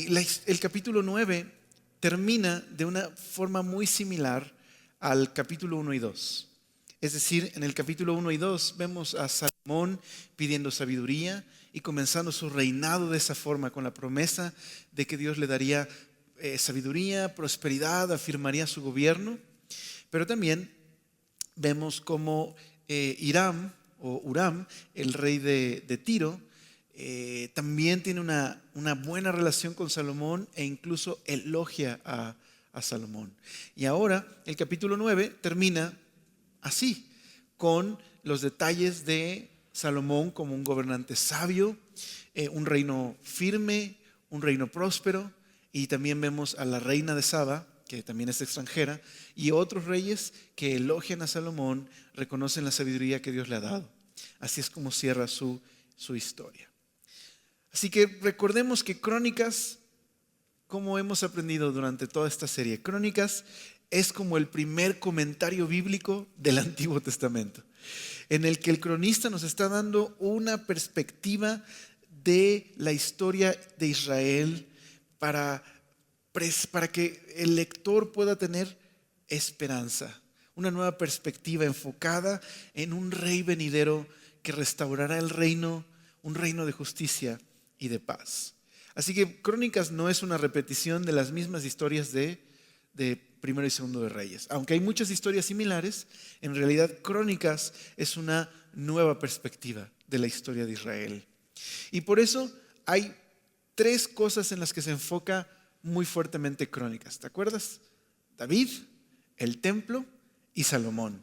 el capítulo 9 termina de una forma muy similar al capítulo 1 y 2. Es decir, en el capítulo 1 y 2 vemos a Salomón pidiendo sabiduría y comenzando su reinado de esa forma, con la promesa de que Dios le daría sabiduría, prosperidad, afirmaría su gobierno. Pero también vemos cómo Hiram o Huram, el rey de Tiro, también tiene una buena relación con Salomón e incluso elogia a Salomón. Y ahora el capítulo 9 termina así, con los detalles de Salomón como un gobernante sabio, un reino firme, un reino próspero, y también vemos a la reina de Saba, que también es extranjera, y otros reyes que elogian a Salomón, reconocen la sabiduría que Dios le ha dado. Así es como cierra su historia. Así que recordemos que Crónicas, como hemos aprendido durante toda esta serie, Crónicas es como el primer comentario bíblico del Antiguo Testamento, en el que el cronista nos está dando una perspectiva de la historia de Israel para que el lector pueda tener esperanza, una nueva perspectiva enfocada en un rey venidero que restaurará el reino, un reino de justicia y de paz. Así que Crónicas no es una repetición de las mismas historias de Primero y Segundo de Reyes. Aunque hay muchas historias similares, en realidad Crónicas es una nueva perspectiva de la historia de Israel. Y por eso hay tres cosas en las que se enfoca muy fuertemente Crónicas. ¿Te acuerdas? David, el templo y Salomón.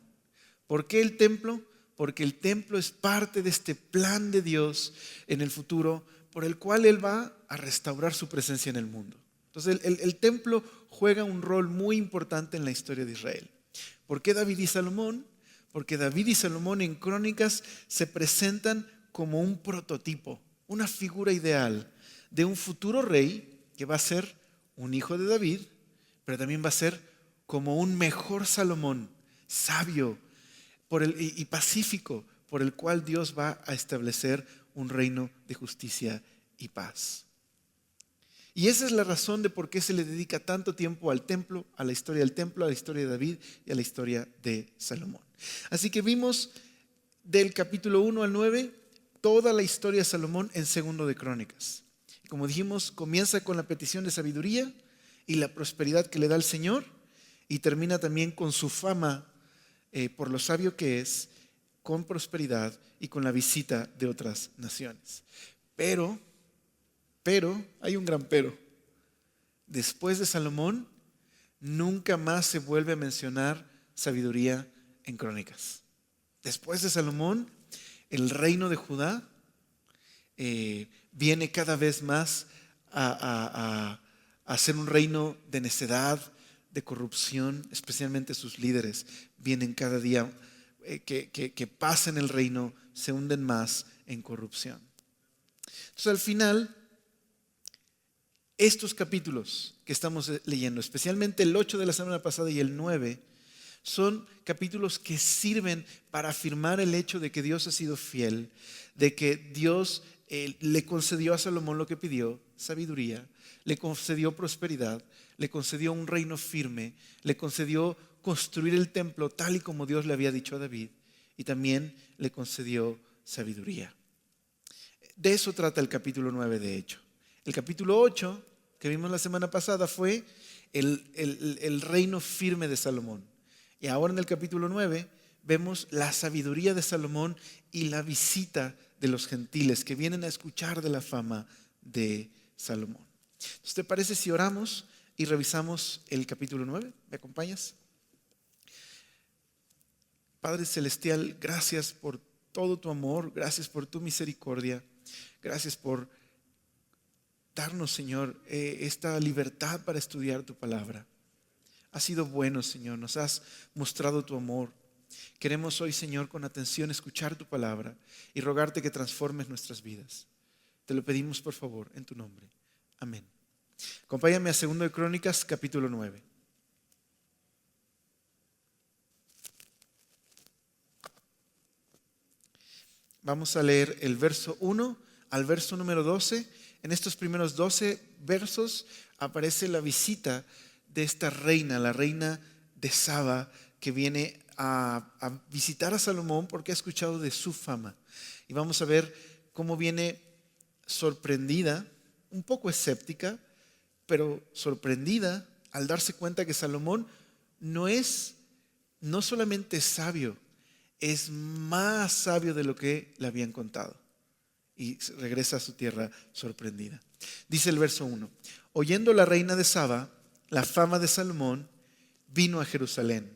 ¿Por qué el templo? Porque el templo es parte de este plan de Dios en el futuro por el cual Él va a restaurar su presencia en el mundo. Entonces el templo juega un rol muy importante en la historia de Israel. ¿Por qué David y Salomón? Porque David y Salomón en Crónicas se presentan como un prototipo, una figura ideal de un futuro rey que va a ser un hijo de David, pero también va a ser como un mejor Salomón, sabio y pacífico, por el cual Dios va a establecer un reino de justicia y paz. Y esa es la razón de por qué se le dedica tanto tiempo al templo, a la historia del templo, a la historia de David y a la historia de Salomón. Así que vimos del capítulo 1 al 9 toda la historia de Salomón en Segundo de Crónicas. Como dijimos, comienza con la petición de sabiduría y la prosperidad que le da el Señor, y termina también con su fama por lo sabio que es, con prosperidad y con la visita de otras naciones. Pero, hay un gran pero. Después de Salomón, nunca más se vuelve a mencionar sabiduría en Crónicas. Después de Salomón, el reino de Judá viene cada vez más a ser un reino de necedad, de corrupción, especialmente sus líderes vienen cada día que pasan el reino, se hunden más en corrupción. Entonces al final, estos capítulos que estamos leyendo, especialmente el 8 de la semana pasada y el 9, son capítulos que sirven para afirmar el hecho de que Dios ha sido fiel, de que Dios le concedió a Salomón lo que pidió, sabiduría, le concedió prosperidad, le concedió un reino firme, le concedió construir el templo tal y como Dios le había dicho a David, y también le concedió sabiduría. De eso trata el capítulo 9 de hecho. El capítulo 8 que vimos la semana pasada fue el reino firme de Salomón. Y ahora en el capítulo 9 vemos la sabiduría de Salomón y la visita de los gentiles que vienen a escuchar de la fama de Salomón. Entonces, ¿te parece si oramos y revisamos el capítulo 9? ¿Me acompañas? Padre Celestial, gracias por todo tu amor, gracias por tu misericordia, gracias por darnos, Señor, esta libertad para estudiar tu palabra. Has sido bueno, Señor, nos has mostrado tu amor. Queremos hoy, Señor, con atención escuchar tu palabra y rogarte que transformes nuestras vidas. Te lo pedimos, por favor, en tu nombre. Amén. Acompáñame a 2 de Crónicas, capítulo 9. Vamos a leer el verso 1 al verso número 12, en estos primeros 12 versos aparece la visita de esta reina, la reina de Saba, que viene a visitar a Salomón porque ha escuchado de su fama. Y vamos a ver cómo viene sorprendida, un poco escéptica, pero sorprendida al darse cuenta que Salomón no solamente sabio, es más sabio de lo que le habían contado. Y regresa a su tierra sorprendida. Dice el verso 1: oyendo la reina de Saba la fama de Salomón, vino a Jerusalén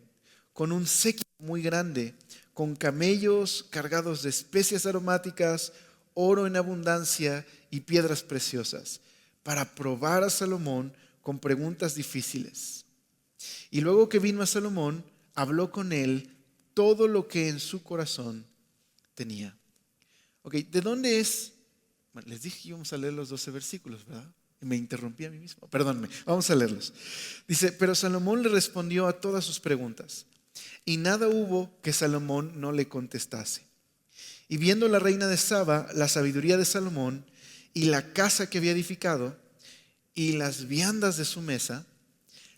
con un séquito muy grande, con camellos cargados de especias aromáticas, oro en abundancia y piedras preciosas, para probar a Salomón con preguntas difíciles. Y luego que vino a Salomón, habló con él todo lo que en su corazón tenía. Ok, ¿de dónde es? Bueno, les dije que íbamos a leer los 12 versículos, ¿verdad? Y me interrumpí a mí mismo. Perdónme, vamos a leerlos. Dice: pero Salomón le respondió a todas sus preguntas, y nada hubo que Salomón no le contestase. Y viendo la reina de Saba la sabiduría de Salomón, y la casa que había edificado, y las viandas de su mesa,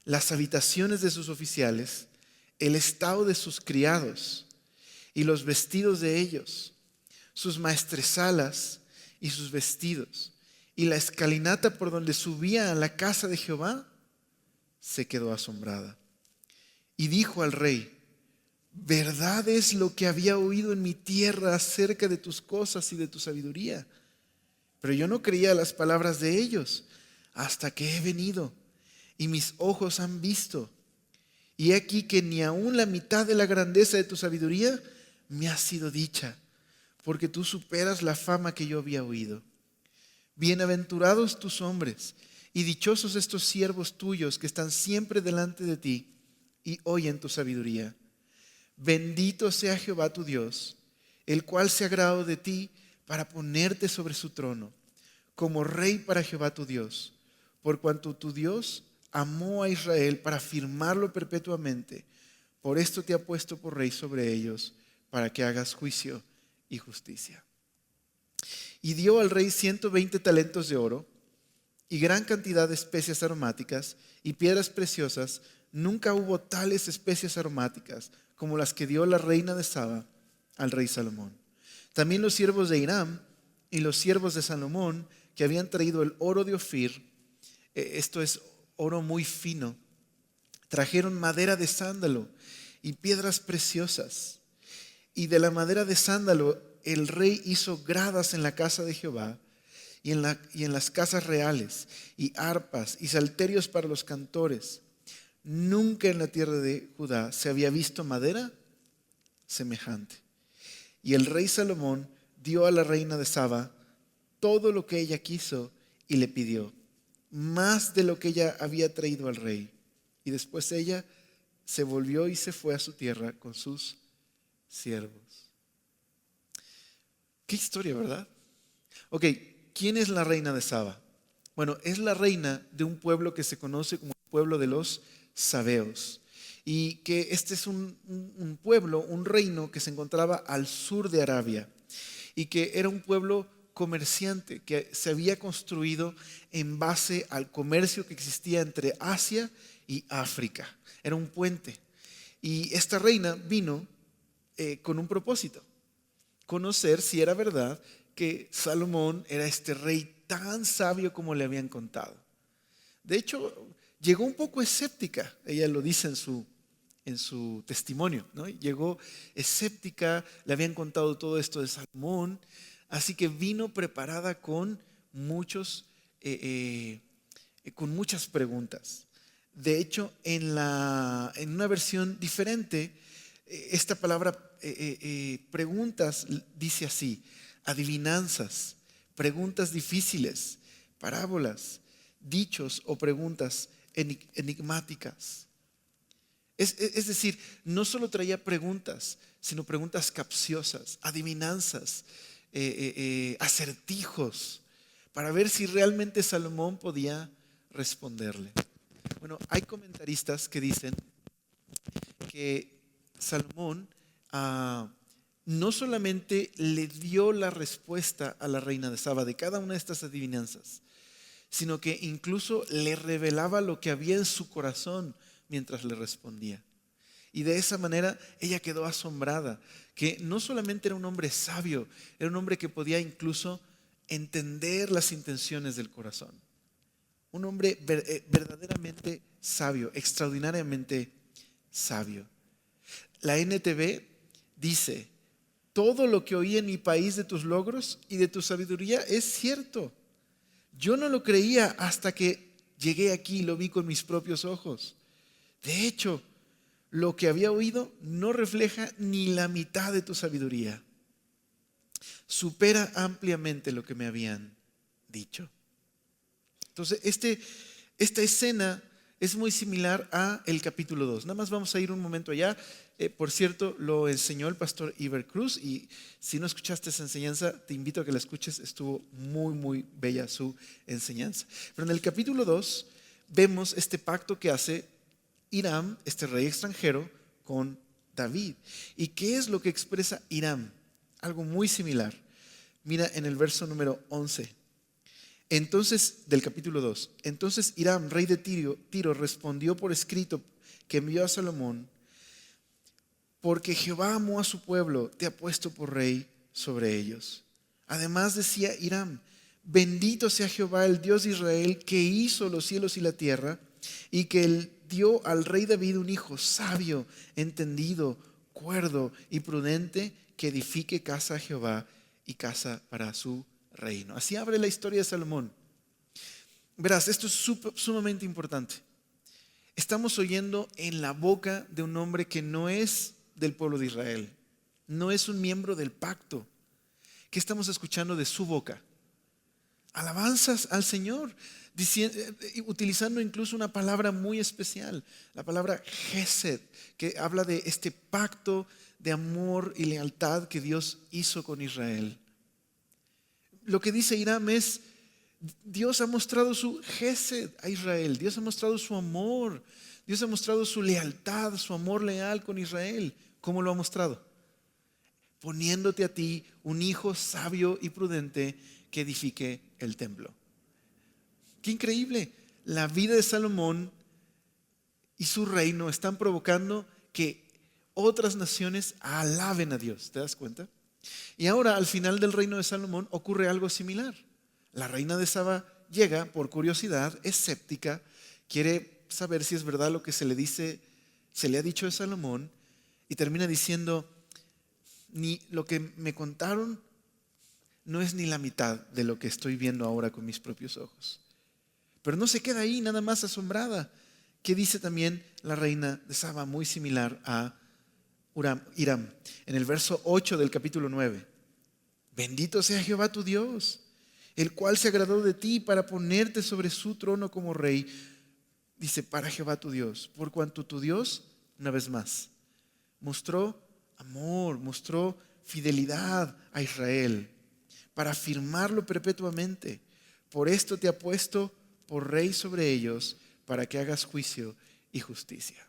las habitaciones de sus oficiales, el estado de sus criados, y los vestidos de ellos, sus maestresalas y sus vestidos, y la escalinata por donde subía a la casa de Jehová, se quedó asombrada. Y dijo al rey: verdad es lo que había oído en mi tierra acerca de tus cosas y de tu sabiduría, pero yo no creía las palabras de ellos hasta que he venido, y mis ojos han visto. Y he aquí que ni aun la mitad de la grandeza de tu sabiduría me ha sido dicha, porque tú superas la fama que yo había oído. Bienaventurados tus hombres, y dichosos estos siervos tuyos que están siempre delante de ti y oyen tu sabiduría. Bendito sea Jehová tu Dios, el cual se agradó de ti para ponerte sobre su trono, como rey para Jehová tu Dios, por cuanto tu Dios amó a Israel para firmarlo perpetuamente. Por esto te ha puesto por rey sobre ellos, para que hagas juicio y justicia. Y dio al rey 120 talentos de oro y gran cantidad de especias aromáticas y piedras preciosas. Nunca hubo tales especias aromáticas como las que dio la reina de Saba al rey Salomón. También los siervos de Hiram y los siervos de Salomón, que habían traído el oro de Ofir, esto es oro muy fino, trajeron madera de sándalo y piedras preciosas. Y de la madera de sándalo el rey hizo gradas en la casa de Jehová y en las casas reales, y arpas y salterios para los cantores. Nunca en la tierra de Judá se había visto madera semejante. Y el rey Salomón dio a la reina de Saba todo lo que ella quiso y le pidió, más de lo que ella había traído al rey. Y después ella se volvió y se fue a su tierra con sus siervos. Qué historia, ¿verdad? Ok, ¿quién es la reina de Saba? Bueno, es la reina de un pueblo que se conoce como el pueblo de los sabeos. Y que este es un pueblo, un reino que se encontraba al sur de Arabia. Y que era un pueblo comerciante que se había construido en base al comercio que existía entre Asia y África. Era un puente. Y esta reina vino con un propósito: conocer si era verdad que Salomón era este rey tan sabio como le habían contado. De hecho, llegó un poco escéptica, ella lo dice en su testimonio, ¿no? Llegó escéptica, le habían contado todo esto de Salomón, así que vino preparada con con muchas preguntas. De hecho, en una versión diferente, esta palabra preguntas dice así: adivinanzas, preguntas difíciles, parábolas, dichos o preguntas enigmáticas. Es decir, no solo traía preguntas, sino preguntas capciosas, adivinanzas, acertijos, para ver si realmente Salomón podía responderle. Bueno, hay comentaristas que dicen que Salomón no solamente le dio la respuesta a la reina de Saba de cada una de estas adivinanzas, sino que incluso le revelaba lo que había en su corazón mientras le respondía. Y de esa manera ella quedó asombrada, que no solamente era un hombre sabio, era un hombre que podía incluso entender las intenciones del corazón. Un hombre verdaderamente sabio, extraordinariamente sabio. La NTV dice: todo lo que oí en mi país de tus logros y de tu sabiduría es cierto. Yo no lo creía hasta que llegué aquí y lo vi con mis propios ojos. De hecho, lo que había oído no refleja ni la mitad de tu sabiduría. Supera ampliamente lo que me habían dicho. Entonces, esta escena es muy similar a el capítulo 2. Nada más vamos a ir un momento allá. Por cierto, lo enseñó el pastor Iber Cruz, y si no escuchaste esa enseñanza, te invito a que la escuches. Estuvo muy, muy bella su enseñanza. Pero en el capítulo 2 vemos este pacto que hace Hiram, este rey extranjero, con David. ¿Y qué es lo que expresa Hiram? Algo muy similar. Mira en el verso número 11. Entonces, del capítulo 2, entonces Hiram, rey de Tiro, respondió por escrito que envió a Salomón: porque Jehová amó a su pueblo, te ha puesto por rey sobre ellos. Además decía Hiram: bendito sea Jehová, el Dios de Israel, que hizo los cielos y la tierra, y que él dio al rey David un hijo sabio, entendido, cuerdo y prudente, que edifique casa a Jehová y casa para su reino. Así abre la historia de Salomón. Verás, esto es sumamente importante. Estamos oyendo en la boca de un hombre que no es del pueblo de Israel, no es un miembro del pacto. ¿Qué estamos escuchando de su boca? Alabanzas al Señor, utilizando incluso una palabra muy especial, la palabra Gesed, que habla de este pacto de amor y lealtad que Dios hizo con Israel. Lo que dice Hiram es: Dios ha mostrado su Gesed a Israel, Dios ha mostrado su amor, Dios ha mostrado su lealtad, su amor leal con Israel. ¿Cómo lo ha mostrado? Poniéndote a ti un hijo sabio y prudente que edifique el templo. Qué increíble. La vida de Salomón y su reino están provocando que otras naciones alaben a Dios. ¿Te das cuenta? Y ahora, al final del reino de Salomón, ocurre algo similar. La reina de Saba llega por curiosidad, escéptica, quiere saber si es verdad lo que se le ha dicho de Salomón, y termina diciendo: ni lo que me contaron no es ni la mitad de lo que estoy viendo ahora con mis propios ojos. Pero no se queda ahí nada más asombrada. ¿Qué dice también la reina de Saba? Muy similar a Hiram. En el verso 8 del capítulo 9. Bendito sea Jehová tu Dios, el cual se agradó de ti para ponerte sobre su trono como rey. Dice: para Jehová tu Dios, por cuanto tu Dios, una vez más, mostró amor, mostró fidelidad a Israel, para afirmarlo perpetuamente. Por esto te ha puesto por rey sobre ellos, para que hagas juicio y justicia.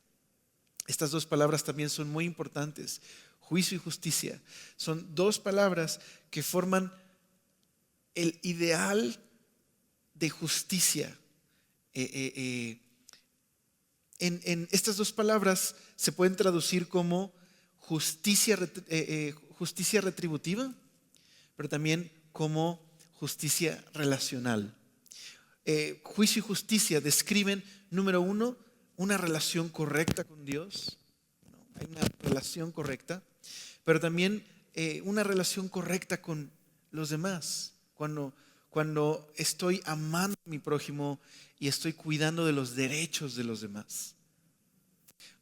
Estas dos palabras también son muy importantes. Juicio y justicia son dos palabras que forman el ideal de justicia. En estas dos palabras se pueden traducir como justicia retributiva, pero también como justicia relacional. Juicio y justicia describen, número uno, una relación correcta con Dios. Hay una relación correcta, pero también una relación correcta con los demás. Cuando estoy amando a mi prójimo y estoy cuidando de los derechos de los demás.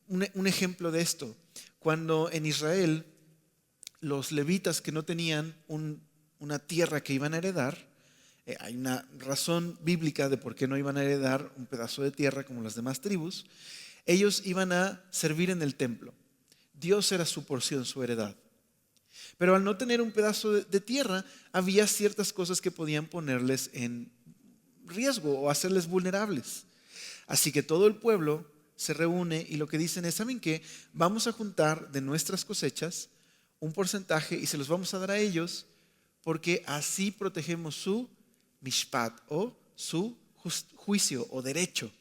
Un ejemplo de esto: cuando en Israel los levitas que no tenían una tierra que iban a heredar, hay una razón bíblica de por qué no iban a heredar un pedazo de tierra como las demás tribus. Ellos iban a servir en el templo. Dios era su porción, su heredad. Pero al no tener un pedazo de tierra, había ciertas cosas que podían ponerles en riesgo o hacerles vulnerables. Así que todo el pueblo se reúne y lo que dicen es: ¿saben qué? Vamos a juntar de nuestras cosechas un porcentaje y se los vamos a dar a ellos porque así protegemos su mishpat o su juicio o derecho.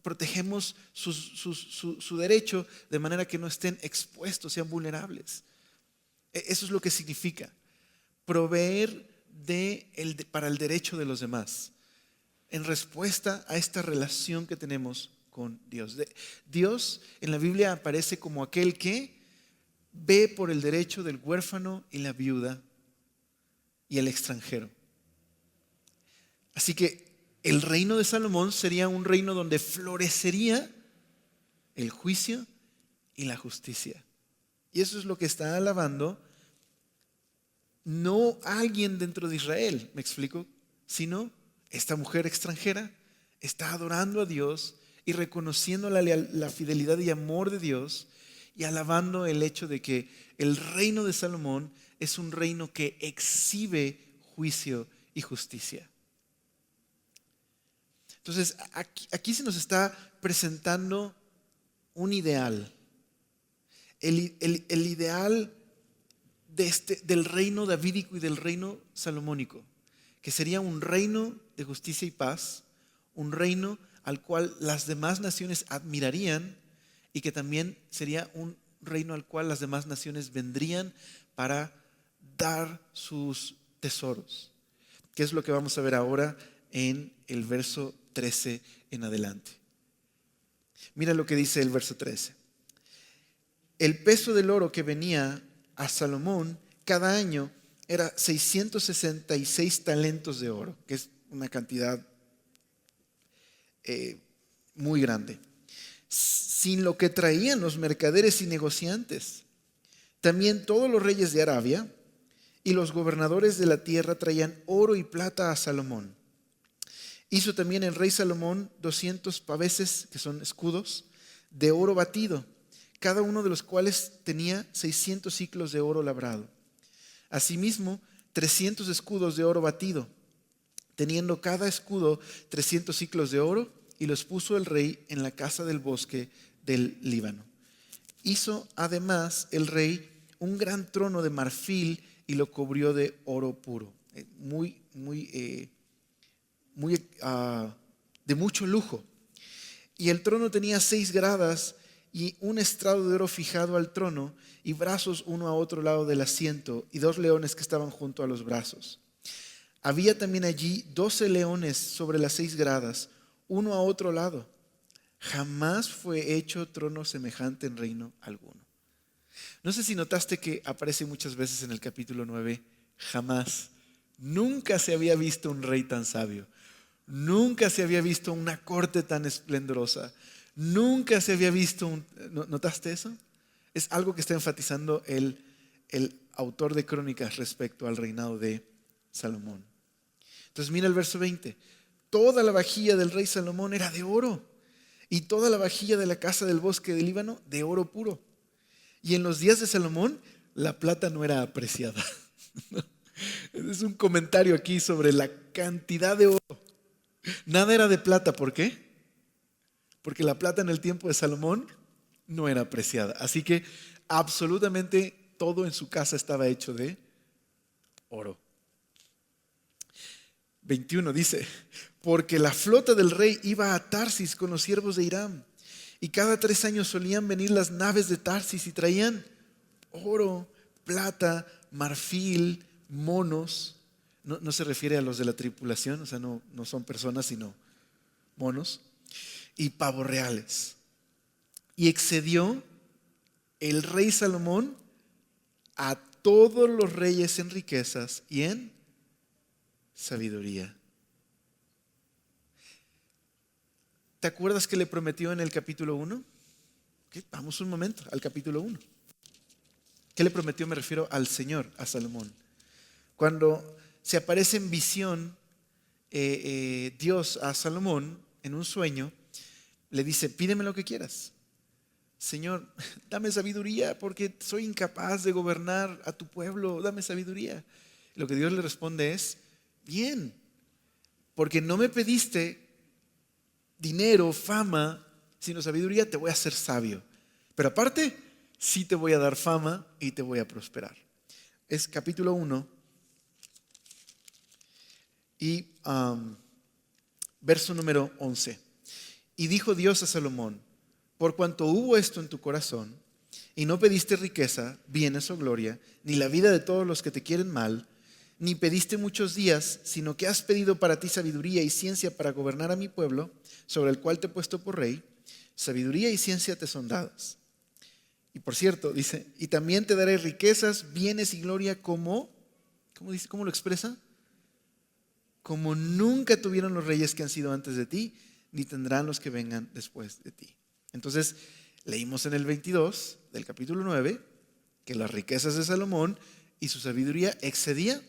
Protegemos su derecho de manera que no estén expuestos, sean vulnerables. Eso es lo que significa proveer para el derecho de los demás en respuesta a esta relación que tenemos con Dios. Dios en la Biblia aparece como aquel que ve por el derecho del huérfano y la viuda y el extranjero. Así que el reino de Salomón sería un reino donde florecería el juicio y la justicia. Y eso es lo que está alabando no alguien dentro de Israel, ¿me explico? Sino esta mujer extranjera está adorando a Dios y reconociendo la fidelidad y amor de Dios y alabando el hecho de que el reino de Salomón es un reino que exhibe juicio y justicia. Entonces, aquí se nos está presentando un ideal. El ideal del reino davídico y del reino salomónico, que sería un reino de justicia y paz, un reino al cual las demás naciones admirarían y que también sería un reino al cual las demás naciones vendrían para dar sus tesoros, que es lo que vamos a ver ahora en el verso 13 en adelante. Mira lo que dice el verso 13. El peso del oro que venía a Salomón cada año era 666 talentos de oro, que es una cantidad muy grande, sin lo que traían los mercaderes y negociantes. También todos los reyes de Arabia y los gobernadores de la tierra traían oro y plata a Salomón. Hizo también el rey Salomón 200 paveses, que son escudos, de oro batido, cada uno de los cuales tenía 600 siclos de oro labrado. Asimismo, 300 escudos de oro batido, teniendo cada escudo 300 siclos de oro, y los puso el rey en la casa del bosque del Líbano. Hizo además el rey un gran trono de marfil y lo cubrió de oro puro, de mucho lujo. Y el trono tenía 6 gradas y un estrado de oro fijado al trono y brazos uno a otro lado del asiento y 2 leones que estaban junto a los brazos. Había también allí 12 leones sobre las 6 gradas, uno a otro lado. Jamás fue hecho trono semejante en reino alguno. No sé si notaste que aparece muchas veces en el capítulo 9, jamás. Nunca se había visto un rey tan sabio. Nunca se había visto una corte tan esplendorosa. Nunca se había visto ¿notaste eso? Es algo que está enfatizando el autor de Crónicas respecto al reinado de Salomón. Entonces mira el verso 20. Toda la vajilla del rey Salomón era de oro, y toda la vajilla de la casa del bosque del Líbano de oro puro. Y en los días de Salomón la plata no era apreciada. Es un comentario aquí sobre la cantidad de oro. Nada era de plata, ¿por qué? Porque la plata en el tiempo de Salomón no era apreciada. Así que absolutamente todo en su casa estaba hecho de oro. 21 dice, porque la flota del rey iba a Tarsis con los siervos de Hiram, y cada 3 años solían venir las naves de Tarsis y traían oro, plata, marfil, monos. No se refiere a los de la tripulación, o sea, no son personas, sino monos, y pavos reales. Y excedió el rey Salomón a todos los reyes en riquezas y en sabiduría. ¿Te acuerdas que le prometió en el capítulo 1? Okay, vamos un momento al capítulo 1. ¿Qué le prometió? Me refiero al Señor, a Salomón. Cuando se aparece en visión Dios a Salomón en un sueño, le dice, pídeme lo que quieras. Señor, dame sabiduría porque soy incapaz de gobernar a tu pueblo, dame sabiduría. Lo que Dios le responde es, bien, porque no me pediste dinero, fama, sino sabiduría, te voy a hacer sabio. Pero aparte, sí te voy a dar fama y te voy a prosperar. Es capítulo 1 y verso número 11. Y dijo Dios a Salomón: por cuanto hubo esto en tu corazón, y no pediste riqueza, bienes o gloria, ni la vida de todos los que te quieren mal, ni pediste muchos días, sino que has pedido para ti sabiduría y ciencia para gobernar a mi pueblo, sobre el cual te he puesto por rey, sabiduría y ciencia te son dadas. Y por cierto, dice, y también te daré riquezas, bienes y gloria como, ¿cómo dice? ¿Cómo lo expresa? Como nunca tuvieron los reyes que han sido antes de ti, ni tendrán los que vengan después de ti. Entonces, leímos en el 22 del capítulo 9 que las riquezas de Salomón y su sabiduría excedía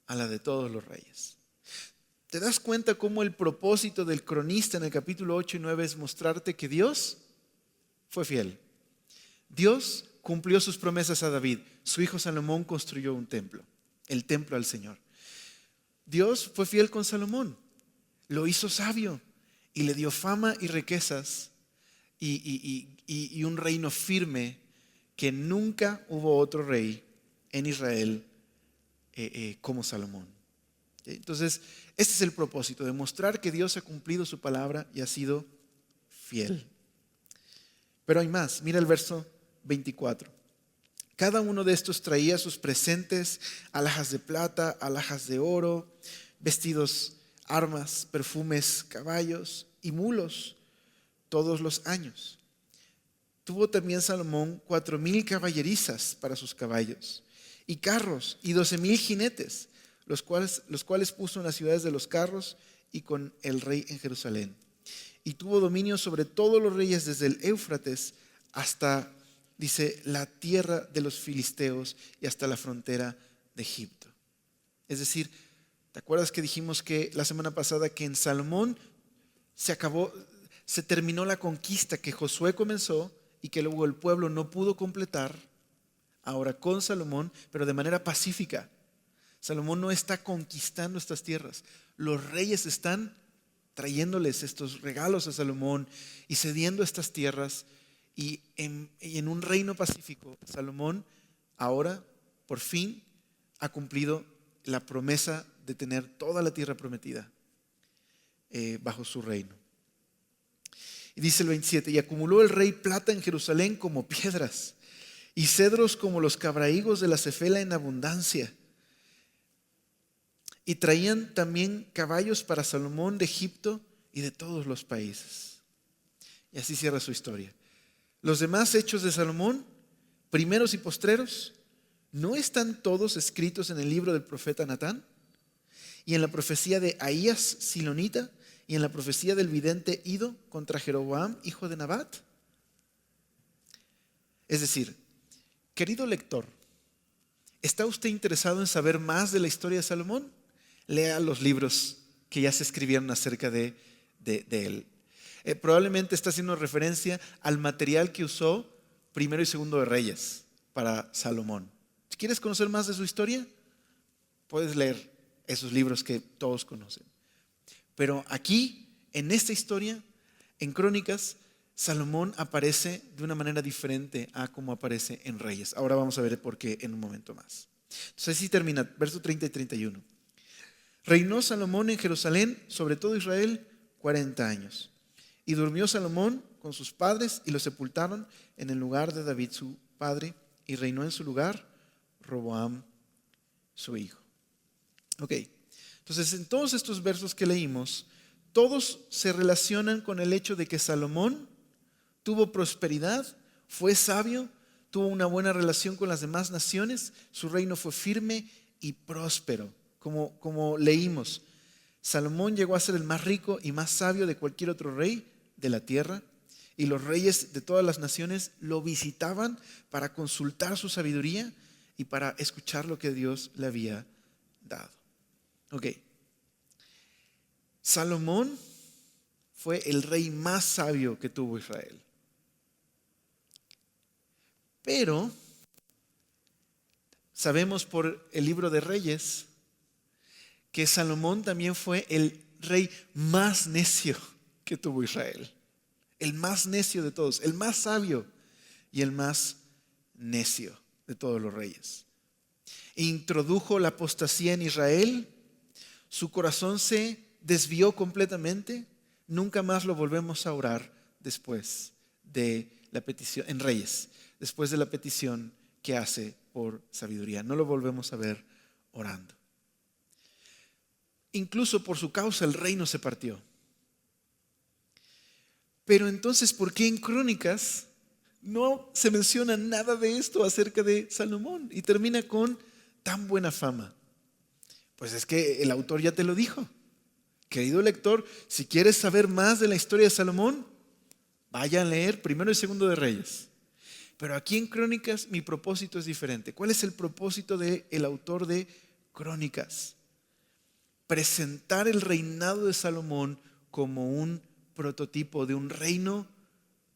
a la de todos los reyes. ¿Te das cuenta cómo el propósito del cronista en el capítulo 8 y 9 es mostrarte que Dios fue fiel? Dios cumplió sus promesas a David. Su hijo Salomón construyó un templo, el templo al Señor. Dios fue fiel con Salomón, lo hizo sabio y le dio fama y riquezas y un reino firme que nunca hubo otro rey en Israel como Salomón. Entonces, este es el propósito, demostrar que Dios ha cumplido su palabra y ha sido fiel. Pero hay más, mira el verso 24. Cada uno de estos traía sus presentes, alhajas de plata, alhajas de oro, vestidos, armas, perfumes, caballos y mulos todos los años. Tuvo también Salomón 4,000 caballerizas para sus caballos y carros y 12,000 jinetes, los cuales puso en las ciudades de los carros y con el rey en Jerusalén. Y tuvo dominio sobre todos los reyes desde el Éufrates hasta, dice, la tierra de los filisteos y hasta la frontera de Egipto. Es decir, ¿te acuerdas que dijimos que la semana pasada que en Salomón se terminó la conquista que Josué comenzó y que luego el pueblo no pudo completar? Ahora con Salomón, pero de manera pacífica. Salomón no está conquistando estas tierras. Los reyes están trayéndoles estos regalos a Salomón y cediendo estas tierras. Y en un reino pacífico, Salomón ahora por fin ha cumplido la promesa de tener toda la tierra prometida bajo su reino. Y dice el 27, y acumuló el rey plata en Jerusalén como piedras, y cedros como los cabrahigos de la cefela en abundancia. Y traían también caballos para Salomón de Egipto y de todos los países. Y así cierra su historia. Los demás hechos de Salomón, primeros y postreros, ¿no están todos escritos en el libro del profeta Natán? Y en la profecía de Ahías Silonita, y en la profecía del vidente Ido contra Jeroboam, hijo de Nabat. Es decir, querido lector, ¿está usted interesado en saber más de la historia de Salomón? Lea los libros que ya se escribieron acerca de él. Probablemente está haciendo referencia al material que usó Primero y Segundo de Reyes para Salomón. Si quieres conocer más de su historia, puedes leer esos libros que todos conocen. Pero aquí, en esta historia, en Crónicas, Salomón aparece de una manera diferente a como aparece en Reyes. Ahora vamos a ver por qué en un momento más. Entonces así termina, verso 30 y 31. Reinó Salomón en Jerusalén sobre todo Israel 40 años. Y durmió Salomón con sus padres y los sepultaron en el lugar de David su padre, y reinó en su lugar Roboam su hijo. Ok, entonces en todos estos versos que leímos, todos se relacionan con el hecho de que Salomón tuvo prosperidad, fue sabio, tuvo una buena relación con las demás naciones, su reino fue firme y próspero. Como leímos, Salomón llegó a ser el más rico y más sabio de cualquier otro rey de la tierra, y los reyes de todas las naciones lo visitaban para consultar su sabiduría y para escuchar lo que Dios le había dado. Ok, Salomón fue el rey más sabio que tuvo Israel. Pero sabemos por el libro de Reyes que Salomón también fue el rey más necio que tuvo Israel. El más necio de todos, el más sabio. y el más necio de todos los reyes. Introdujo la apostasía en Israel, su corazón se desvió completamente, nunca más lo volvemos a orar después de la petición, en Reyes, después de la petición que hace por sabiduría. No lo volvemos a ver orando. Incluso por su causa el reino se partió. Pero entonces, ¿por qué en Crónicas no se menciona nada de esto acerca de Salomón? Y termina con tan buena fama. Pues es que el autor ya te lo dijo. Querido lector, si quieres saber más de la historia de Salomón, vaya a leer primero y segundo de Reyes. Pero aquí en Crónicas mi propósito es diferente. ¿Cuál es el propósito del autor de Crónicas? Presentar el reinado de Salomón como un prototipo de un reino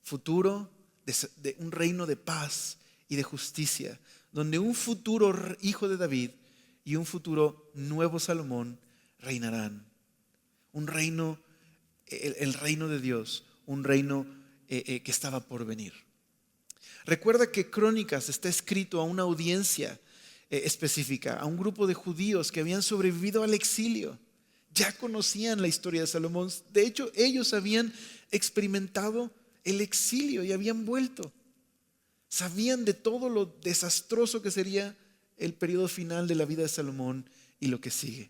futuro, de un reino de paz y de justicia, donde un futuro hijo de David y un futuro nuevo Salomón reinarán. Un reino, el reino de Dios, un reino que estaba por venir. Recuerda que Crónicas está escrito a una audiencia específica, a un grupo de judíos que habían sobrevivido al exilio. Ya conocían la historia de Salomón. De hecho, ellos habían experimentado el exilio y habían vuelto. Sabían de todo lo desastroso que sería el periodo final de la vida de Salomón y lo que sigue.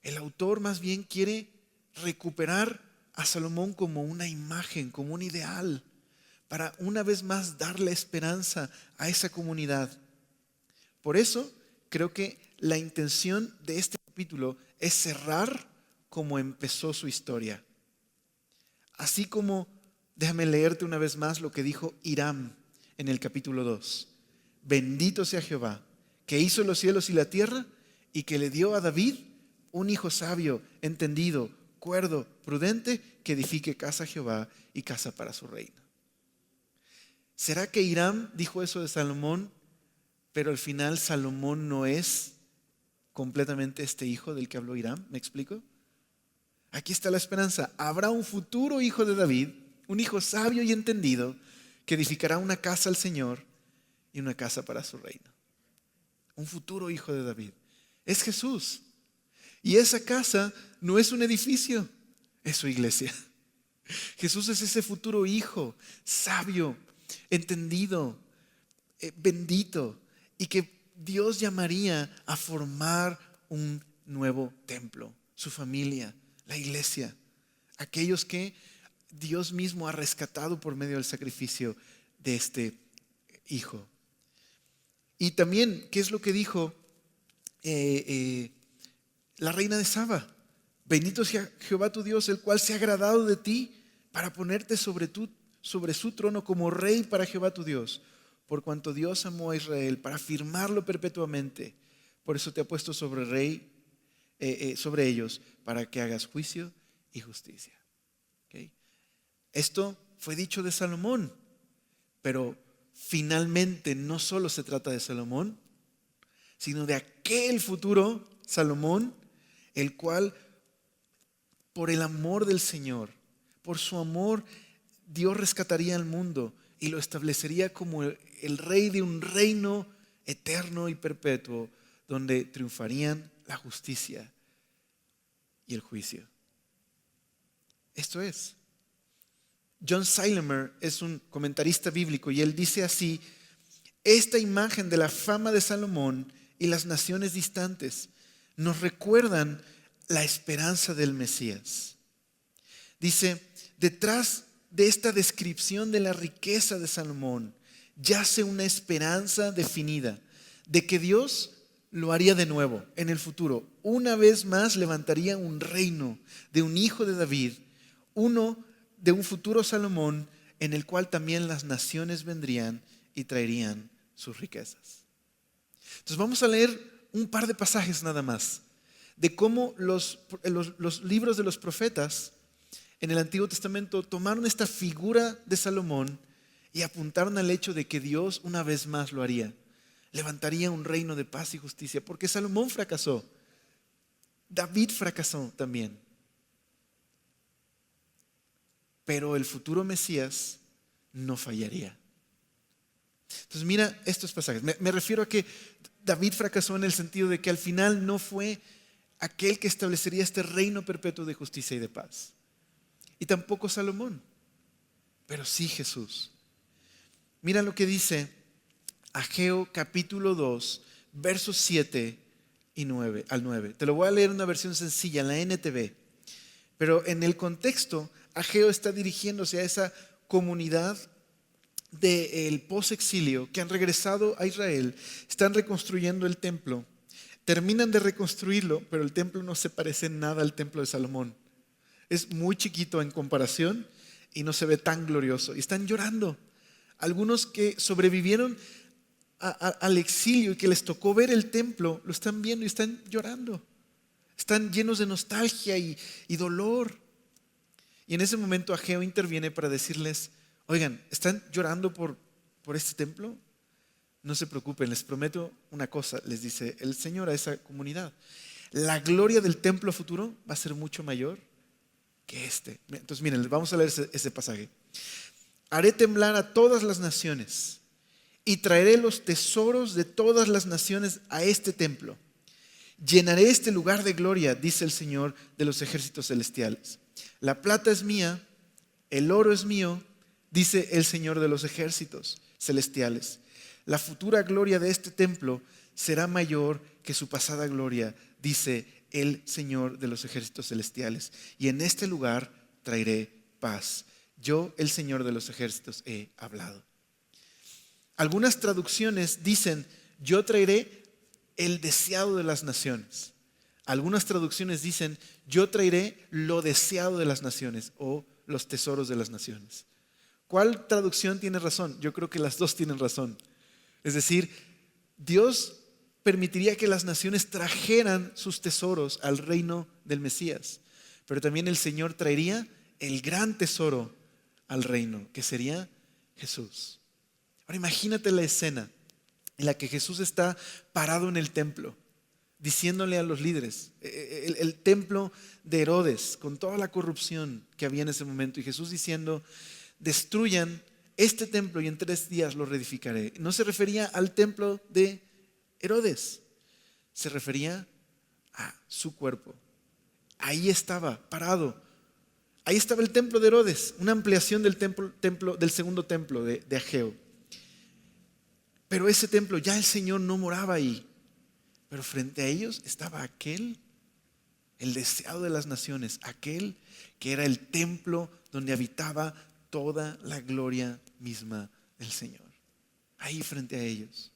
El autor más bien quiere recuperar a Salomón como una imagen, como un ideal, para una vez más darle esperanza a esa comunidad. Por eso creo que la intención de este capítulo es cerrar como empezó su historia. Así como, déjame leerte una vez más lo que dijo Hiram en el capítulo 2. Bendito sea Jehová, que hizo los cielos y la tierra y que le dio a David un hijo sabio, entendido, cuerdo, prudente, que edifique casa a Jehová y casa para su reino. ¿Será que Hiram dijo eso de Salomón, pero al final Salomón no es completamente este hijo del que habló Hiram? ¿Me explico? Aquí está la esperanza. Habrá un futuro hijo de David, un hijo sabio y entendido, que edificará una casa al Señor y una casa para su reino. Un futuro hijo de David. Es Jesús. Y esa casa no es un edificio, es su iglesia. Jesús es ese futuro hijo, sabio, entendido, bendito, y que Dios llamaría a formar un nuevo templo, su familia, la iglesia, aquellos que Dios mismo ha rescatado por medio del sacrificio de este hijo. Y también, ¿qué es lo que dijo la reina de Saba? Bendito sea Jehová tu Dios, el cual se ha agradado de ti para ponerte sobre su trono como rey para Jehová tu Dios, por cuanto Dios amó a Israel para afirmarlo perpetuamente. Por eso te ha puesto sobre rey, sobre ellos, para que hagas juicio y justicia. ¿Okay? Esto fue dicho de Salomón, pero finalmente no solo se trata de Salomón, sino de aquel futuro Salomón, el cual por el amor del Señor, por su amor, Dios rescataría al mundo y lo establecería como el rey de un reino eterno y perpetuo, donde triunfarían la justicia y el juicio. Esto es. John Seilemer es un comentarista bíblico y él dice así: esta imagen de la fama de Salomón y las naciones distantes nos recuerdan la esperanza del Mesías. Dice, detrás de esta descripción de la riqueza de Salomón yace una esperanza definida de que Dios lo haría de nuevo en el futuro. Una vez más levantaría un reino de un hijo de David, uno de un futuro Salomón, en el cual también las naciones vendrían y traerían sus riquezas. Entonces vamos a leer un par de pasajes nada más de cómo los libros de los profetas en el Antiguo Testamento tomaron esta figura de Salomón y apuntaron al hecho de que Dios una vez más lo haría. Levantaría un reino de paz y justicia, porque Salomón fracasó. David fracasó también. Pero el futuro Mesías no fallaría. Entonces mira estos pasajes. Me refiero a que David fracasó en el sentido de que al final no fue aquel que establecería este reino perpetuo de justicia y de paz. Y tampoco Salomón, pero sí Jesús. Mira lo que dice Ageo capítulo 2, versos 7 y 9 al 9. Te lo voy a leer en una versión sencilla, en la NTV. Pero en el contexto, Ageo está dirigiéndose a esa comunidad del posexilio que han regresado a Israel, están reconstruyendo el templo, terminan de reconstruirlo, pero el templo no se parece en nada al templo de Salomón. Es muy chiquito en comparación y no se ve tan glorioso. Y están llorando. Algunos que sobrevivieron al exilio y que les tocó ver el templo, lo están viendo y están llorando. Están llenos de nostalgia y dolor. Y en ese momento Ageo interviene para decirles: oigan, ¿están llorando por este templo? No se preocupen, les prometo una cosa, les dice el Señor a esa comunidad. La gloria del templo futuro va a ser mucho mayor que este. Entonces miren, vamos a leer ese pasaje. Haré temblar a todas las naciones y traeré los tesoros de todas las naciones a este templo. Llenaré este lugar de gloria, dice el Señor de los ejércitos celestiales. La plata es mía, el oro es mío, dice el Señor de los ejércitos celestiales. La futura gloria de este templo será mayor que su pasada gloria, dice el Señor de los ejércitos celestiales. Y en este lugar traeré paz. Yo, el Señor de los ejércitos, he hablado. Algunas traducciones dicen: yo traeré el deseado de las naciones. Algunas traducciones dicen: yo traeré lo deseado de las naciones o los tesoros de las naciones. ¿Cuál traducción tiene razón? Yo creo que las dos tienen razón. Es decir, Dios permitiría que las naciones trajeran sus tesoros al reino del Mesías, pero también el Señor traería el gran tesoro al reino, que sería Jesús. Ahora imagínate la escena en la que Jesús está parado en el templo, diciéndole a los líderes, el templo de Herodes, con toda la corrupción que había en ese momento, y Jesús diciendo: destruyan este templo y en 3 días lo reedificaré. No se refería al templo de Herodes, se refería a su cuerpo. Ahí estaba parado. Ahí estaba el templo de Herodes, una ampliación del templo del segundo templo de Ageo. Pero ese templo ya el Señor no moraba ahí. Pero frente a ellos estaba aquel, el deseado de las naciones, aquel que era el templo donde habitaba toda la gloria misma del Señor. Ahí frente a ellos.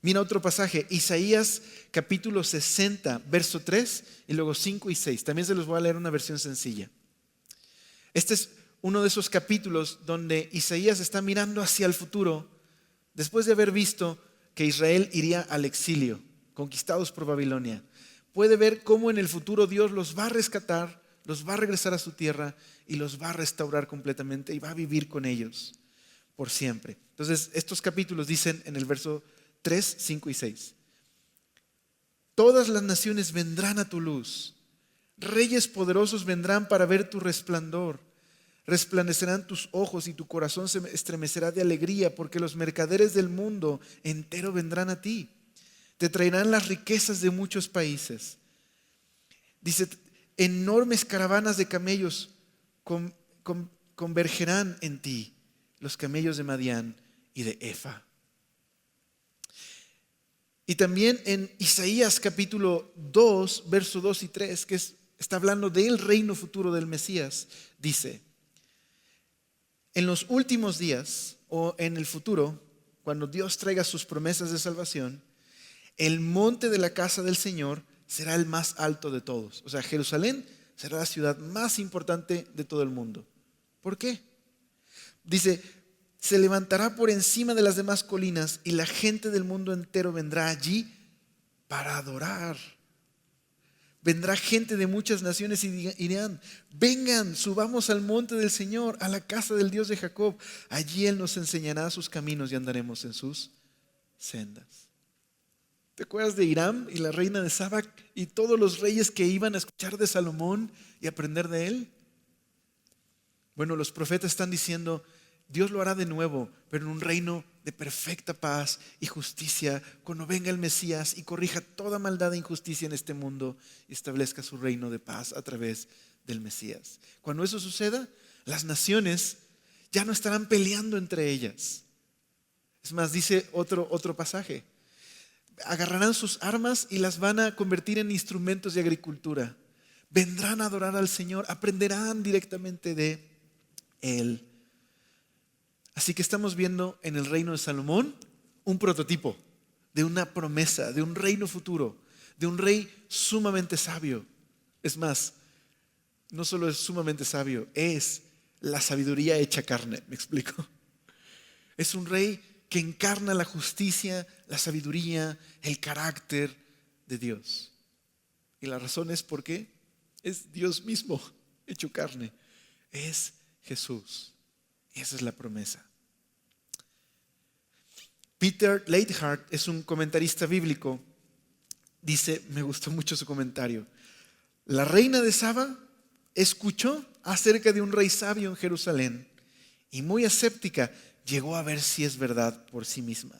Mira otro pasaje, Isaías capítulo 60, verso 3 y luego 5 y 6. También se los voy a leer una versión sencilla. Este es uno de esos capítulos donde Isaías está mirando hacia el futuro después de haber visto que Israel iría al exilio, conquistados por Babilonia. Puede ver cómo en el futuro Dios los va a rescatar, los va a regresar a su tierra y los va a restaurar completamente y va a vivir con ellos por siempre. Entonces, estos capítulos dicen en el verso 3, 5 y 6: todas las naciones vendrán a tu luz, reyes poderosos vendrán para ver tu resplandor. Resplandecerán tus ojos y tu corazón se estremecerá de alegría, porque los mercaderes del mundo entero vendrán a ti. Te traerán las riquezas de muchos países. Dice: enormes caravanas de camellos convergerán en ti, los camellos de Madián y de Efa. Y también en Isaías capítulo 2, verso 2 y 3, que está hablando del reino futuro del Mesías, dice: en los últimos días o en el futuro, cuando Dios traiga sus promesas de salvación, el monte de la casa del Señor será el más alto de todos. O sea, Jerusalén será la ciudad más importante de todo el mundo. ¿Por qué? Dice: se levantará por encima de las demás colinas y la gente del mundo entero vendrá allí para adorar. Vendrá gente de muchas naciones y dirán: vengan, subamos al monte del Señor, a la casa del Dios de Jacob. Allí Él nos enseñará sus caminos y andaremos en sus sendas. ¿Te acuerdas de Hiram y la reina de Saba y todos los reyes que iban a escuchar de Salomón y aprender de él? Bueno, los profetas están diciendo: Dios lo hará de nuevo, pero en un reino de perfecta paz y justicia cuando venga el Mesías y corrija toda maldad e injusticia en este mundo y establezca su reino de paz a través del Mesías. Cuando eso suceda, las naciones ya no estarán peleando entre ellas. Es más, dice otro pasaje, agarrarán sus armas y las van a convertir en instrumentos de agricultura. Vendrán a adorar al Señor, aprenderán directamente de Él. Así que estamos viendo en el reino de Salomón un prototipo de una promesa, de un reino futuro, de un rey sumamente sabio. Es más, no solo es sumamente sabio, es la sabiduría hecha carne, ¿me explico? Es un rey que encarna la justicia, la sabiduría, el carácter de Dios. Y la razón es porque es Dios mismo hecho carne. Es Jesús. Y esa es la promesa. Peter Leithart es un comentarista bíblico. Dice, me gustó mucho su comentario. La reina de Saba escuchó acerca de un rey sabio en Jerusalén y muy escéptica llegó a ver si es verdad por sí misma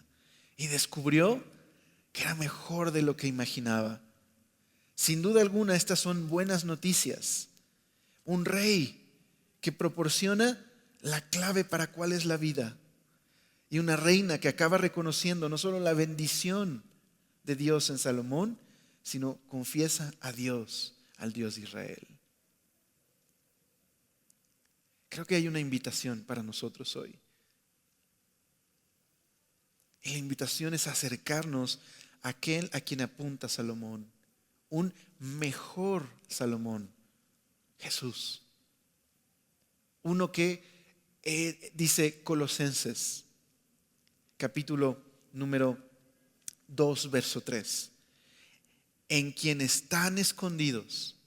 y descubrió que era mejor de lo que imaginaba. Sin duda alguna, estas son buenas noticias. Un rey que proporciona la clave para cuál es la vida. Y una reina que acaba reconociendo no solo la bendición de Dios en Salomón, sino confiesa a Dios, al Dios de Israel. Creo que hay una invitación para nosotros hoy. Y la invitación es acercarnos a aquel a quien apunta Salomón. Un mejor Salomón, Jesús. Uno que dice Colosenses, capítulo número 2, verso 3. En quien están escondidos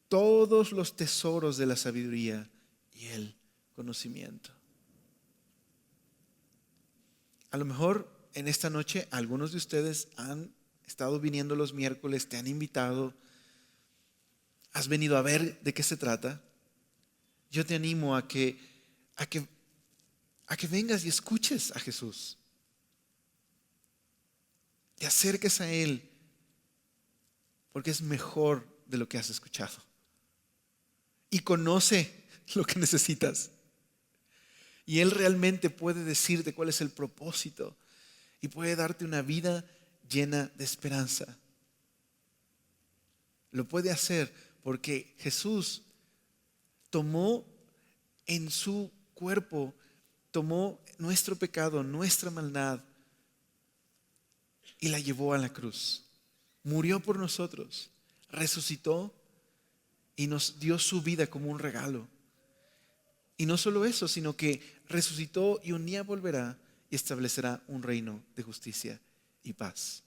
todos los tesoros de la sabiduría y el conocimiento. A lo mejor en esta noche algunos de ustedes han estado viniendo los miércoles, te han invitado, has venido a ver de qué se trata. Yo te animo a que vengas y escuches a Jesús. Te acerques a Él, porque es mejor de lo que has escuchado. Y conoce lo que necesitas. Y Él realmente puede decirte cuál es el propósito y puede darte una vida llena de esperanza. Lo puede hacer porque Jesús tomó en su cuerpo, tomó nuestro pecado, nuestra maldad y la llevó a la cruz. Murió por nosotros, resucitó y nos dio su vida como un regalo. Y no solo eso, sino que resucitó y un día volverá y establecerá un reino de justicia y paz.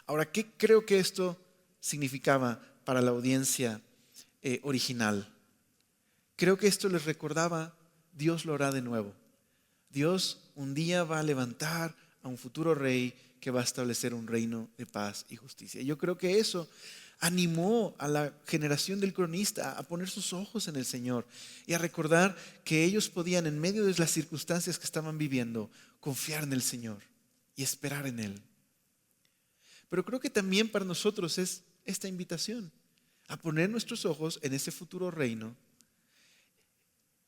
Ahora, ¿qué creo que esto significaba para la audiencia original? Creo que esto les recordaba, Dios lo hará de nuevo. Dios un día va a levantar a un futuro rey que va a establecer un reino de paz y justicia. Yo creo que eso animó a la generación del cronista a poner sus ojos en el Señor y a recordar que ellos podían, en medio de las circunstancias que estaban viviendo, confiar en el Señor y esperar en Él. Pero creo que también para nosotros es esta invitación a poner nuestros ojos en ese futuro reino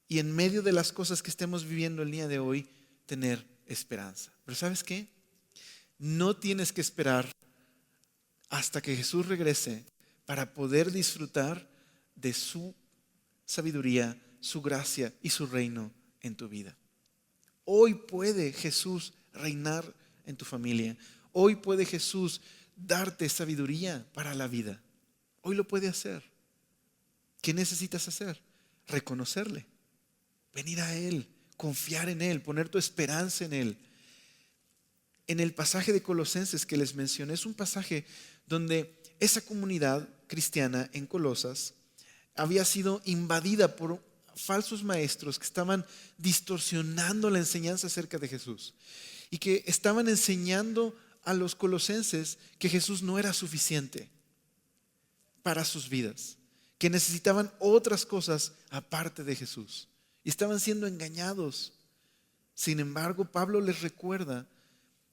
y en medio de las cosas que estemos viviendo el día de hoy, tener esperanza. Pero ¿sabes qué? No tienes que esperar hasta que Jesús regrese para poder disfrutar de su sabiduría, su gracia y su reino en tu vida. Hoy puede Jesús reinar en tu familia. Hoy puede Jesús darte sabiduría para la vida. Hoy lo puede hacer. ¿Qué necesitas hacer? Reconocerle, venir a Él, confiar en Él, poner tu esperanza en Él. En el pasaje de Colosenses que les mencioné, es un pasaje donde esa comunidad cristiana en Colosas había sido invadida por falsos maestros que estaban distorsionando la enseñanza acerca de Jesús y que estaban enseñando a los colosenses que Jesús no era suficiente para sus vidas, que necesitaban otras cosas aparte de Jesús y estaban siendo engañados Sin embargo, Pablo les recuerda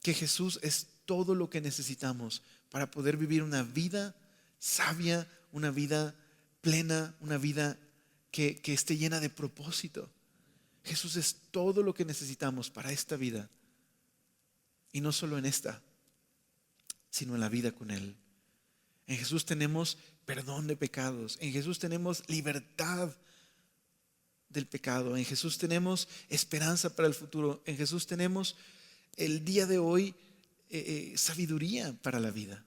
que Jesús es todo lo que necesitamos para poder vivir una vida sabia, una vida plena, una vida que esté llena de propósito. Jesús es todo lo que necesitamos para esta vida. Y no solo en esta, sino en la vida con Él. En Jesús tenemos perdón de pecados. En Jesús tenemos libertad del pecado. En Jesús tenemos esperanza para el futuro. En Jesús tenemos el día de hoy sabiduría para la vida.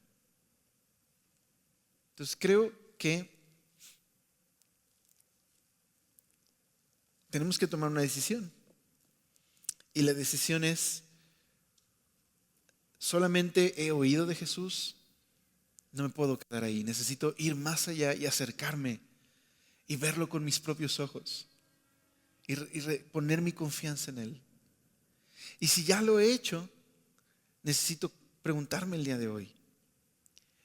Entonces creo que tenemos que tomar una decisión. Y la decisión es: solamente he oído de Jesús, no me puedo quedar ahí. Necesito ir más allá y acercarme y verlo con mis propios ojos y poner mi confianza en Él. Y si ya lo he hecho, necesito preguntarme el día de hoy: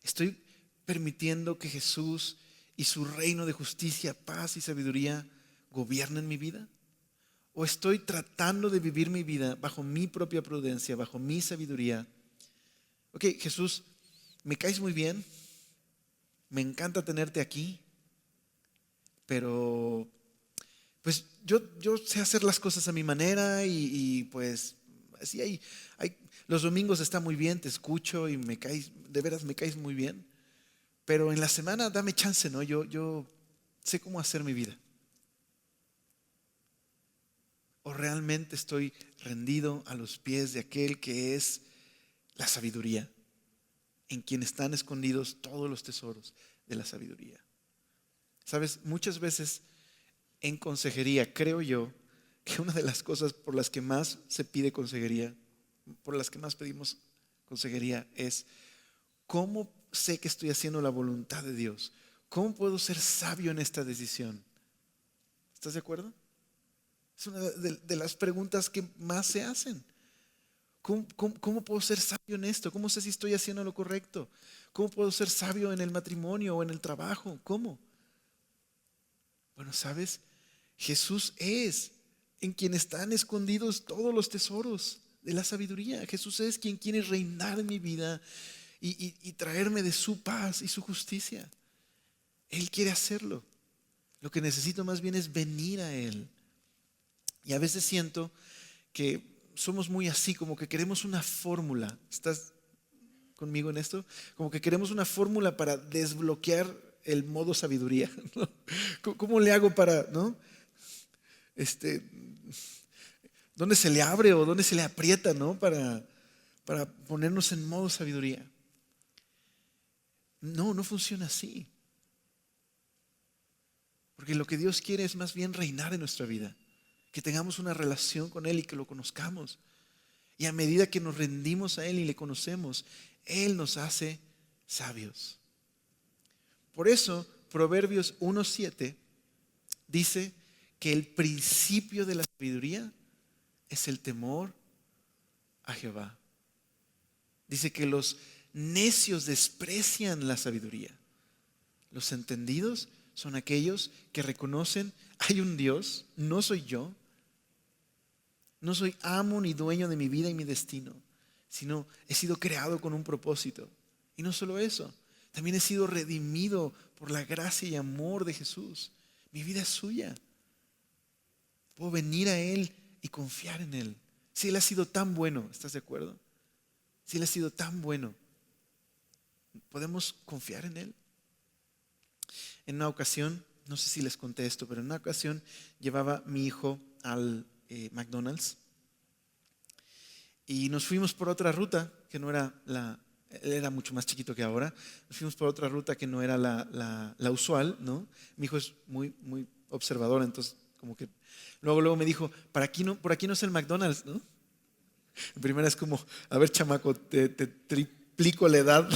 ¿estoy permitiendo que Jesús y su reino de justicia, paz y sabiduría gobiernen mi vida? ¿O estoy tratando de vivir mi vida bajo mi propia prudencia, bajo mi sabiduría? Ok, Jesús, me caes muy bien, me encanta tenerte aquí, pero pues yo sé hacer las cosas a mi manera y pues así los domingos está muy bien, te escucho y de veras me caes muy bien, pero en la semana dame chance, ¿no? Yo sé cómo hacer mi vida. ¿O realmente estoy rendido a los pies de aquel que es la sabiduría, en quien están escondidos todos los tesoros de la sabiduría? Sabes, muchas veces en consejería, creo yo, que una de las cosas por las que más se pide consejería, por las que más pedimos consejería, es: ¿cómo sé que estoy haciendo la voluntad de Dios? ¿Cómo puedo ser sabio en esta decisión? ¿Estás de acuerdo? Es una de las preguntas que más se hacen. ¿Cómo puedo ser sabio en esto? ¿Cómo sé si estoy haciendo lo correcto? ¿Cómo puedo ser sabio en el matrimonio o en el trabajo? ¿Cómo? Bueno, ¿sabes? Jesús es en quien están escondidos todos los tesoros de la sabiduría. Jesús es quien quiere reinar en mi vida y traerme de su paz y su justicia. Él quiere hacerlo. Lo que necesito más bien es venir a Él. Y a veces siento que somos muy así, como que queremos una fórmula. ¿Estás conmigo en esto? Como que queremos una fórmula para desbloquear el modo sabiduría, ¿no? ¿Cómo le hago para, no? ¿Dónde se le abre o dónde se le aprieta, ¿no? Para ponernos en modo sabiduría. No funciona así. Porque lo que Dios quiere es más bien reinar en nuestra vida. Que tengamos una relación con Él y que lo conozcamos. Y a medida que nos rendimos a Él y le conocemos, Él nos hace sabios. Por eso, Proverbios 1:7 dice que el principio de la sabiduría es el temor a Jehová. Dice que los necios desprecian la sabiduría. Los entendidos son aquellos que reconocen: hay un Dios, no soy yo. No soy amo ni dueño de mi vida y mi destino, sino he sido creado con un propósito. Y no solo eso, también he sido redimido por la gracia y amor de Jesús. Mi vida es suya. Puedo venir a Él y confiar en Él. Si Él ha sido tan bueno, ¿estás de acuerdo? Si Él ha sido tan bueno, ¿podemos confiar en Él? En una ocasión, no sé si les conté esto, pero en una ocasión llevaba mi hijo al McDonald's y nos fuimos por otra ruta que no era él era mucho más chiquito que ahora. Nos fuimos por otra ruta que no era la usual, ¿no? Mi hijo es muy observador, entonces como que luego me dijo: por aquí no es el McDonald's, ¿no? En primera es como: a ver, chamaco, te triplico la edad,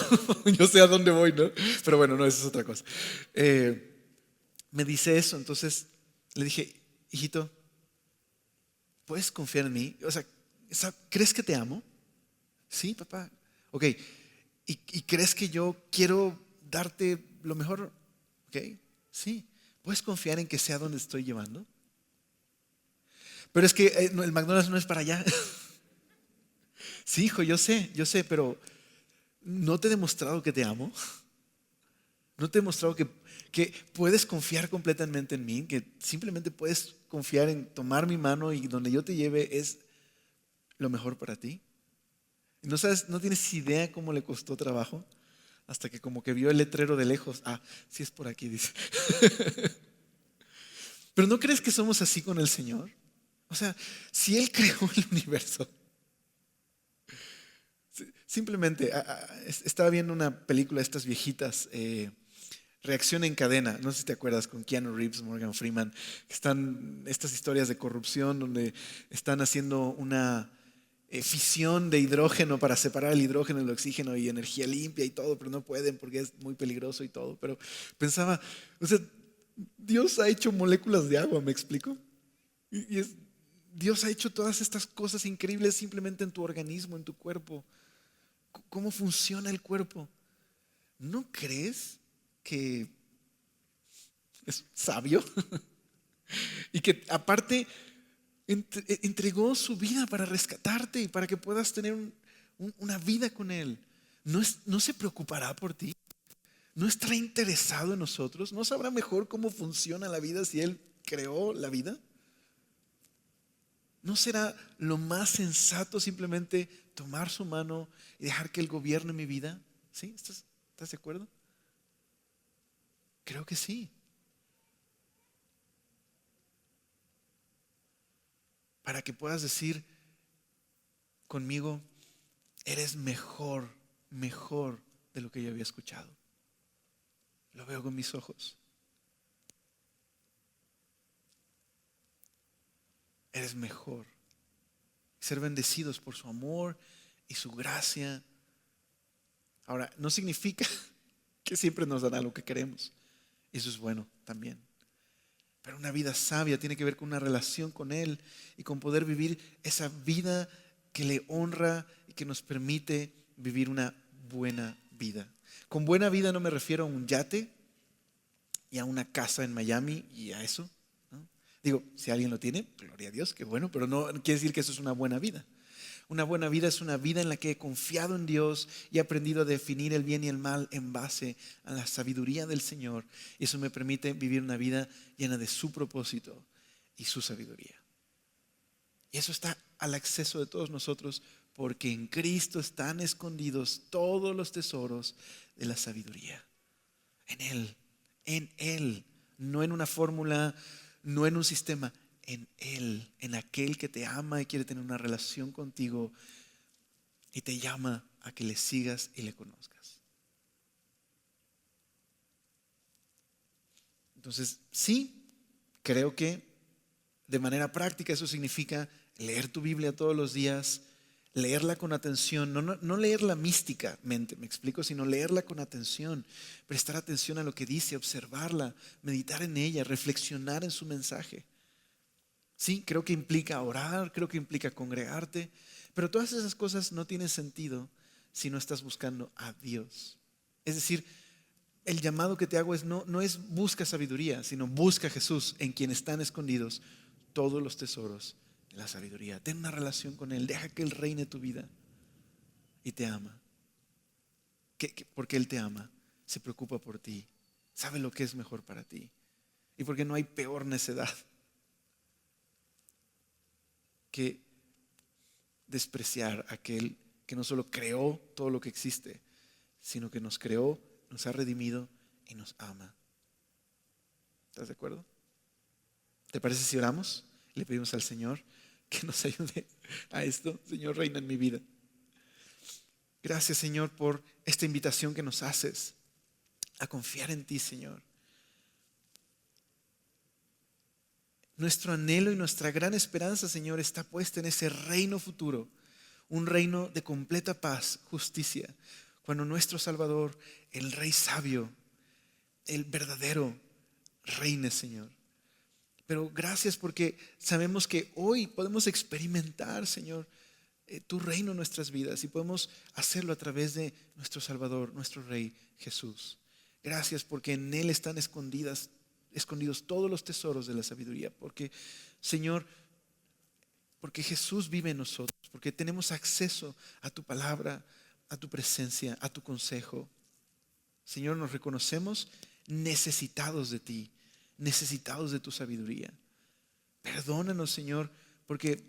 yo sé a dónde voy, ¿no? Pero bueno, no, eso es otra cosa. Me dice eso, entonces le dije: hijito, ¿puedes confiar en mí? O sea, ¿crees que te amo? Sí, papá. Ok. ¿Y crees que yo quiero darte lo mejor? Ok. Sí. ¿Puedes confiar en que sea donde estoy llevando? Pero es que no, el McDonald's no es para allá. Sí, hijo, yo sé, pero ¿no te he demostrado que te amo? ¿No te he demostrado que puedes confiar completamente en mí? Que simplemente puedes confiar en tomar mi mano y donde yo te lleve es lo mejor para ti. No sabes, no tienes idea cómo le costó trabajo hasta que como que vio el letrero de lejos. Ah, sí es por aquí, dice. Pero ¿no crees que somos así con el Señor? O sea, si Él creó el universo, simplemente estaba viendo una película de estas viejitas, Reacción en cadena, no sé si te acuerdas, con Keanu Reeves, Morgan Freeman, que están estas historias de corrupción donde están haciendo una fisión de hidrógeno para separar el hidrógeno del oxígeno y energía limpia y todo, pero no pueden porque es muy peligroso y todo. Pero pensaba, o sea, Dios ha hecho moléculas de agua, ¿me explico? Dios ha hecho todas estas cosas increíbles simplemente en tu organismo, en tu cuerpo. ¿Cómo funciona el cuerpo? ¿No crees que es sabio? Y que aparte entregó su vida para rescatarte y para que puedas tener una vida con Él. ¿No se preocupará por ti? ¿No estará interesado en nosotros? ¿No sabrá mejor cómo funciona la vida si Él creó la vida? ¿No será lo más sensato simplemente tomar su mano y dejar que Él gobierne mi vida? ¿Sí? ¿Estás de acuerdo? Creo que sí. Para que puedas decir conmigo, eres mejor, mejor de lo que yo había escuchado. Lo veo con mis ojos. Eres mejor. Ser bendecidos por su amor y su gracia. Ahora, no significa que siempre nos dará lo que queremos. Eso es bueno también. Pero una vida sabia tiene que ver con una relación con Él y con poder vivir esa vida que le honra y que nos permite vivir una buena vida. Con buena vida no me refiero a un yate y a una casa en Miami y a eso, ¿no? Digo, si alguien lo tiene, gloria a Dios, qué bueno, pero no quiere decir que eso es una buena vida. Una buena vida es una vida en la que he confiado en Dios y he aprendido a definir el bien y el mal en base a la sabiduría del Señor. Y eso me permite vivir una vida llena de su propósito y su sabiduría. Y eso está al acceso de todos nosotros porque en Cristo están escondidos todos los tesoros de la sabiduría. En Él, no en una fórmula, no en un sistema, en Él, en aquel que te ama y quiere tener una relación contigo y te llama a que le sigas y le conozcas. Entonces, sí, creo que de manera práctica eso significa leer tu Biblia todos los días, leerla con atención, no leerla místicamente, me explico, sino leerla con atención, prestar atención a lo que dice, observarla, meditar en ella, reflexionar en su mensaje. Sí, creo que implica orar, creo que implica congregarte, pero todas esas cosas no tienen sentido si no estás buscando a Dios. Es decir, el llamado que te hago es no es busca sabiduría, sino busca a Jesús en quien están escondidos todos los tesoros de la sabiduría. Ten una relación con Él, deja que Él reine tu vida y te ama. Porque Él te ama, se preocupa por ti, sabe lo que es mejor para ti y porque no hay peor necedad que despreciar a aquel que no solo creó todo lo que existe, sino que nos creó, nos ha redimido y nos ama. ¿Estás de acuerdo? ¿Te parece si oramos? Le pedimos al Señor que nos ayude a esto. Señor, reina en mi vida. Gracias, Señor, por esta invitación que nos haces a confiar en ti, Señor. Nuestro anhelo y nuestra gran esperanza, Señor, está puesta en ese reino futuro, un reino de completa paz, justicia, cuando nuestro Salvador, el Rey sabio, el verdadero, reine, Señor. Pero gracias porque sabemos que hoy podemos experimentar, Señor, tu reino en nuestras vidas y podemos hacerlo a través de nuestro Salvador, nuestro Rey Jesús. Gracias porque en Él están escondidos todos los tesoros de la sabiduría. Porque, Señor, porque Jesús vive en nosotros, porque tenemos acceso a tu palabra, a tu presencia, a tu consejo. Señor, nos reconocemos necesitados de ti, necesitados de tu sabiduría. Perdónanos, Señor, porque,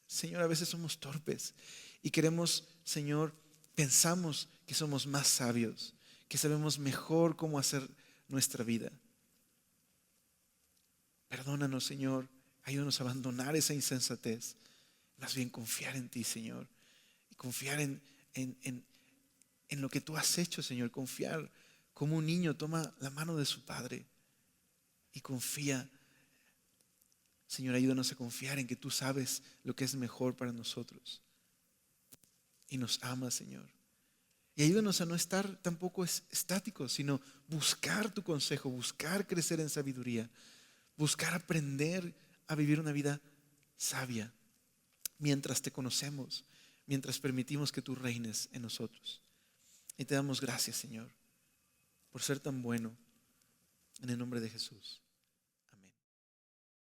Señor, a veces somos torpes y queremos, Señor, pensamos que somos más sabios, que sabemos mejor cómo hacer nuestra vida. Perdónanos, Señor, ayúdanos a abandonar esa insensatez, más bien confiar en ti, Señor, y confiar en lo que tú has hecho, Señor, confiar como un niño toma la mano de su padre y confía. Señor, ayúdanos a confiar en que tú sabes lo que es mejor para nosotros y nos amas, Señor. Y ayúdanos a no estar tampoco estáticos, sino buscar tu consejo, buscar crecer en sabiduría, buscar aprender a vivir una vida sabia mientras te conocemos, mientras permitimos que tú reines en nosotros. Y te damos gracias, Señor, por ser tan bueno, en el nombre de Jesús.